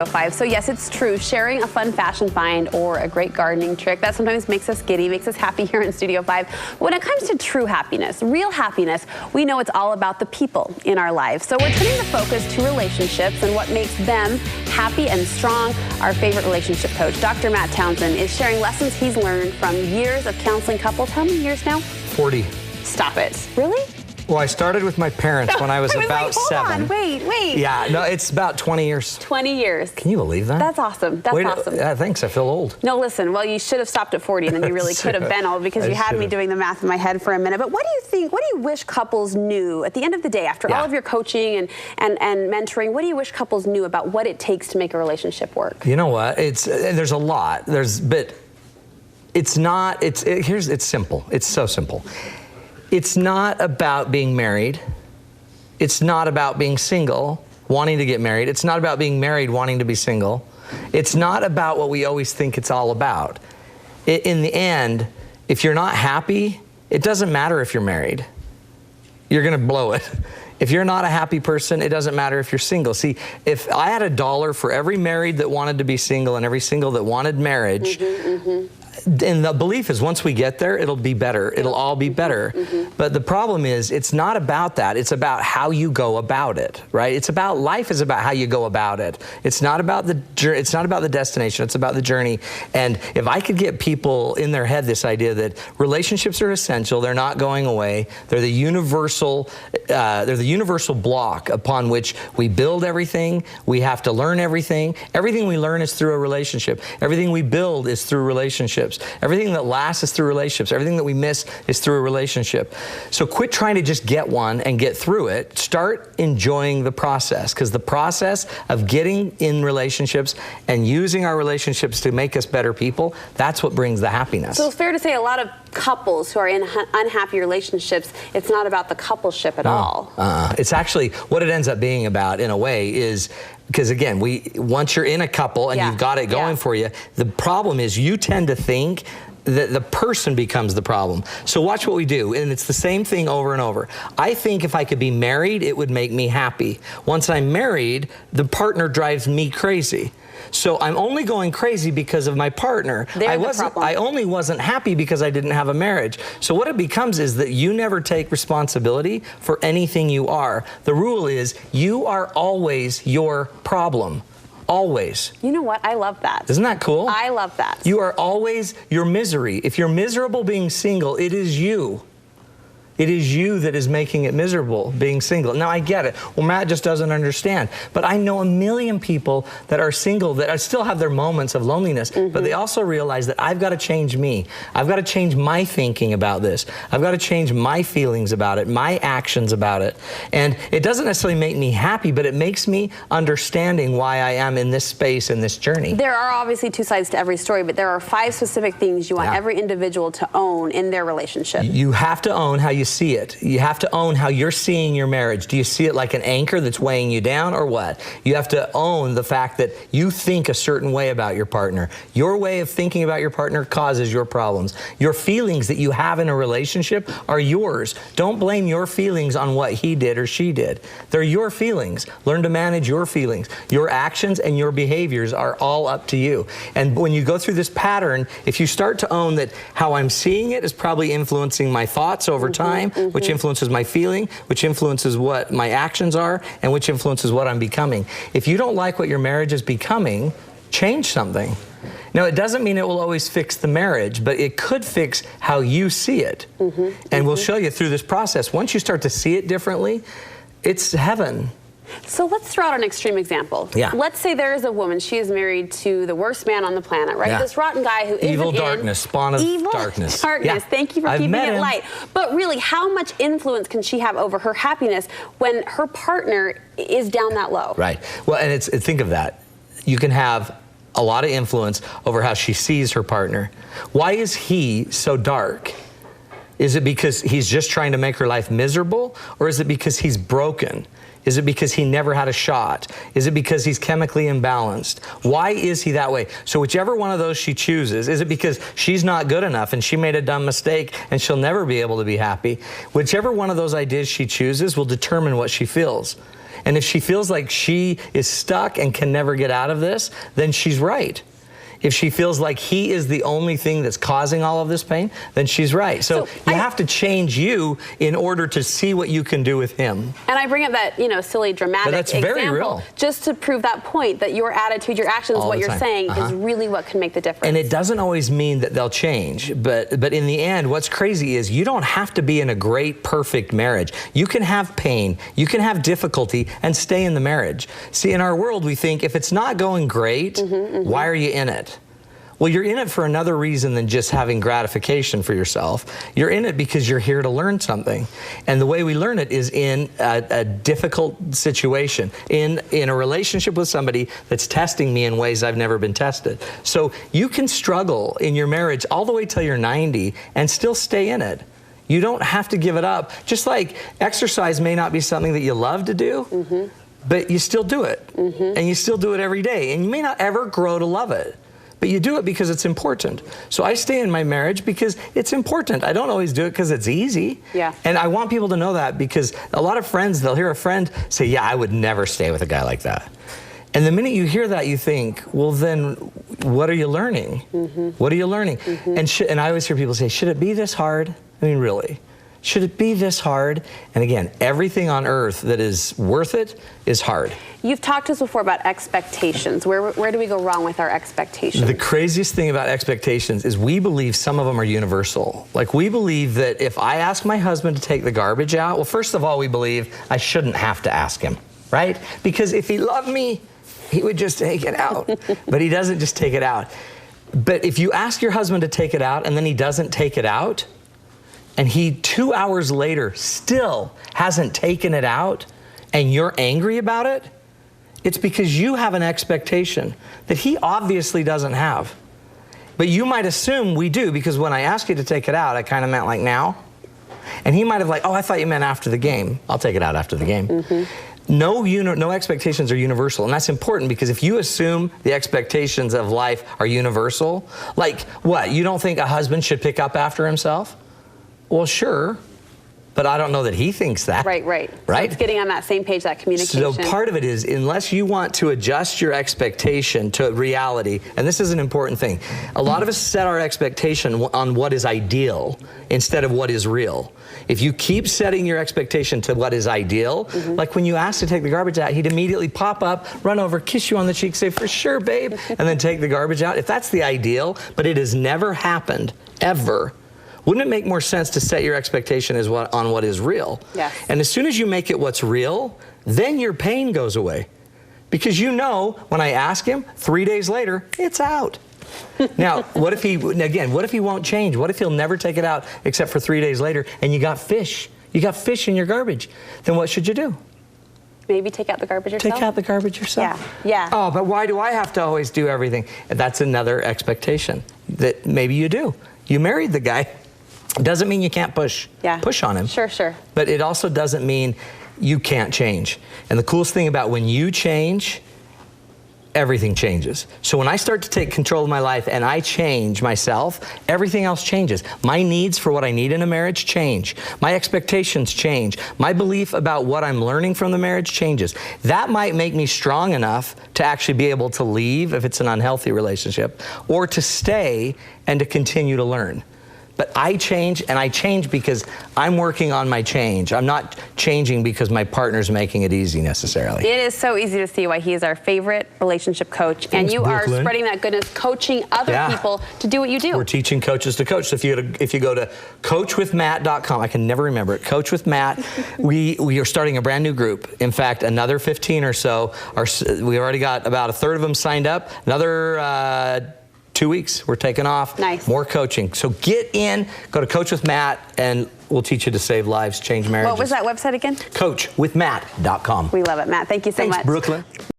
5. So yes, it's true. Sharing a fun fashion find or a great gardening trick, that sometimes makes us giddy, makes us happy here in Studio 5. But when it comes to true happiness, real happiness, we know it's all about the people in our lives. So we're turning the focus to relationships and what makes them happy and strong. Our favorite relationship coach, Dr. Matt Townsend, is sharing lessons he's learned from years of counseling couples. How many years now? 40. Stop it. Really? Well, I started with my parents when I was about 7. Hold on, wait. Yeah, no, it's about 20 years. 20 years. Can you believe that? That's awesome. That's awesome. Yeah, thanks. I feel old. No, listen, well, you should have stopped at 40, and then you really could have been old because you had me doing the math in my head for a minute. But what do you think, what do you wish couples knew at the end of the day, after all of your coaching and mentoring, what do you wish couples knew about what it takes to make a relationship work? You know what? There's a lot. But it's not, it's simple. It's so simple. It's not about being married. It's not about being single, wanting to get married. It's not about being married, wanting to be single. It's not about what we always think it's all about. In the end, if you're not happy, it doesn't matter if you're married. You're going to blow it. If you're not a happy person, it doesn't matter if you're single. See, if I had $1 for every married that wanted to be single and every single that wanted marriage, and the belief is once we get there, it'll be better. It'll all be better. But the problem is, it's not about that. It's about how you go about it, right? It's about, life is about how you go about it. It's not about the destination. It's about the journey. And if I could get people in their head this idea that relationships are essential, they're not going away. They're the universal block upon which we build everything. We have to learn everything. Everything we learn is through a relationship. Everything we build is through relationships. Everything that lasts is through relationships. Everything that we miss is through a relationship. So quit trying to just get one and get through it. Start enjoying the process, because the process of getting in relationships and using our relationships to make us better people, that's what brings the happiness. So it's fair to say a lot of couples who are in unhappy relationships, it's not about the coupleship at all. It's actually what it ends up being about, in a way, is because, again, once you're in a couple and you've got it going for you, the problem is you tend to think that the person becomes the problem. So watch what we do, and it's the same thing over and over. I think if I could be married, it would make me happy. Once I'm married, the partner drives me crazy. So I'm only going crazy because of my partner. I only wasn't happy because I didn't have a marriage. So what it becomes is that you never take responsibility for anything you are. The rule is you are always your problem. Always. You know what? I love that. Isn't that cool? I love that. You are always your misery. If you're miserable being single, it is you. It is you that is making it miserable, being single. Now, I get it. Well, Matt just doesn't understand. But I know a million people that are single that still have their moments of loneliness, but they also realize that I've got to change me. I've got to change my thinking about this. I've got to change my feelings about it, my actions about it. And it doesn't necessarily make me happy, but it makes me understanding why I am in this space, in this journey. There are obviously two sides to every story, but there are 5 specific things you want every individual to own in their relationship. You have to own how you see it. You have to own how you're seeing your marriage. Do you see it like an anchor that's weighing you down, or what? You have to own the fact that you think a certain way about your partner. Your way of thinking about your partner causes your problems. Your feelings that you have in a relationship are yours. Don't blame your feelings on what he did or she did. They're your feelings. Learn to manage your feelings. Your actions and your behaviors are all up to you. And when you go through this pattern, if you start to own that how I'm seeing it is probably influencing my thoughts over time, which influences my feeling, which influences what my actions are, and which influences what I'm becoming. If you don't like what your marriage is becoming, change something. Now, it doesn't mean it will always fix the marriage, but it could fix how you see it. And we'll show you through this process. Once you start to see it differently, it's heaven. So let's throw out an extreme example. Let's say there is a woman, she is married to the worst man on the planet, right? This rotten guy who evil darkness, spawn of darkness. Thank you for keeping it light. But really, how much influence can she have over her happiness when her partner is down that low? Right. Well, and think of that. You can have a lot of influence over how she sees her partner. Why is he so dark? Is it because he's just trying to make her life miserable, or is it because he's broken? Is it because he never had a shot? Is it because he's chemically imbalanced? Why is he that way? So whichever one of those she chooses, is it because she's not good enough and she made a dumb mistake and she'll never be able to be happy? Whichever one of those ideas she chooses will determine what she feels. And if she feels like she is stuck and can never get out of this, then she's right. If she feels like he is the only thing that's causing all of this pain, then she's right. So you have to change you in order to see what you can do with him. And I bring up that, silly, dramatic example very real. Just to prove that point, that your attitude, your actions, what you're saying is really what can make the difference. And it doesn't always mean that they'll change. But in the end, what's crazy is you don't have to be in a great, perfect marriage. You can have pain, you can have difficulty, and stay in the marriage. See, in our world, we think if it's not going great, why are you in it? Well, you're in it for another reason than just having gratification for yourself. You're in it because you're here to learn something. And the way we learn it is in a difficult situation, in a relationship with somebody that's testing me in ways I've never been tested. So you can struggle in your marriage all the way till you're 90 and still stay in it. You don't have to give it up. Just like exercise may not be something that you love to do, but you still do it. And you still do it every day. And you may not ever grow to love it. But you do it because it's important. So I stay in my marriage because it's important. I don't always do it because it's easy. Yeah. And I want people to know that, because a lot of friends, they'll hear a friend say, yeah, I would never stay with a guy like that. And the minute you hear that, you think, well, then what are you learning? What are you learning? And I always hear people say, should it be this hard? I mean, really? Should it be this hard? And again, everything on earth that is worth it is hard. You've talked to us before about expectations. Where do we go wrong with our expectations? The craziest thing about expectations is we believe some of them are universal. Like, we believe that if I ask my husband to take the garbage out, well, first of all, we believe I shouldn't have to ask him, right? Because if he loved me, he would just take it out. But he doesn't just take it out. But if you ask your husband to take it out and then he doesn't take it out, and he 2 hours later still hasn't taken it out, and you're angry about it, it's because you have an expectation that he obviously doesn't have. But you might assume we do, because when I ask you to take it out, I kind of meant like now. And he might have like, oh, I thought you meant after the game. I'll take it out after the game. No expectations are universal, and that's important, because if you assume the expectations of life are universal, like what? You don't think a husband should pick up after himself? Well, sure, but I don't know that he thinks that. Right. So it's getting on that same page, that communication. So part of it is, unless you want to adjust your expectation to reality, and this is an important thing, a lot of us set our expectation on what is ideal instead of what is real. If you keep setting your expectation to what is ideal, like when you ask to take the garbage out, he'd immediately pop up, run over, kiss you on the cheek, say, for sure, babe, and then take the garbage out. If that's the ideal, but it has never happened, ever, wouldn't it make more sense to set your expectation on what is real? Yes. And as soon as you make it what's real, then your pain goes away. Because you know, when I ask him, 3 days later, it's out. Now, what if he won't change? What if he'll never take it out except for 3 days later, and you got fish? You got fish in your garbage. Then what should you do? Maybe take out the garbage yourself? Take out the garbage yourself? Yeah. Oh, but why do I have to always do everything? That's another expectation that maybe you do. You married the guy. Doesn't mean you can't push on him. Sure. But it also doesn't mean you can't change. And the coolest thing about when you change, everything changes. So when I start to take control of my life and I change myself, everything else changes. My needs for what I need in a marriage change. My expectations change. My belief about what I'm learning from the marriage changes. That might make me strong enough to actually be able to leave if it's an unhealthy relationship, or to stay and to continue to learn. But I change, and I change because I'm working on my change. I'm not changing because my partner's making it easy necessarily. It is so easy to see why he is our favorite relationship coach. Thanks, and you Brooklyn. are spreading that goodness, coaching other people to do what you do. We're teaching coaches to coach. So if you go to coachwithmatt.com, I can never remember it, Coach with Matt, we are starting a brand new group. In fact, another 15 or so, we already got about a third of them signed up. Another 2 weeks, we're taking off. Nice. More coaching. So get in, go to Coach with Matt, and we'll teach you to save lives, change marriages. What was that website again? Coachwithmatt.com. We love it, Matt. Thank you so much. Thanks, Brooklyn.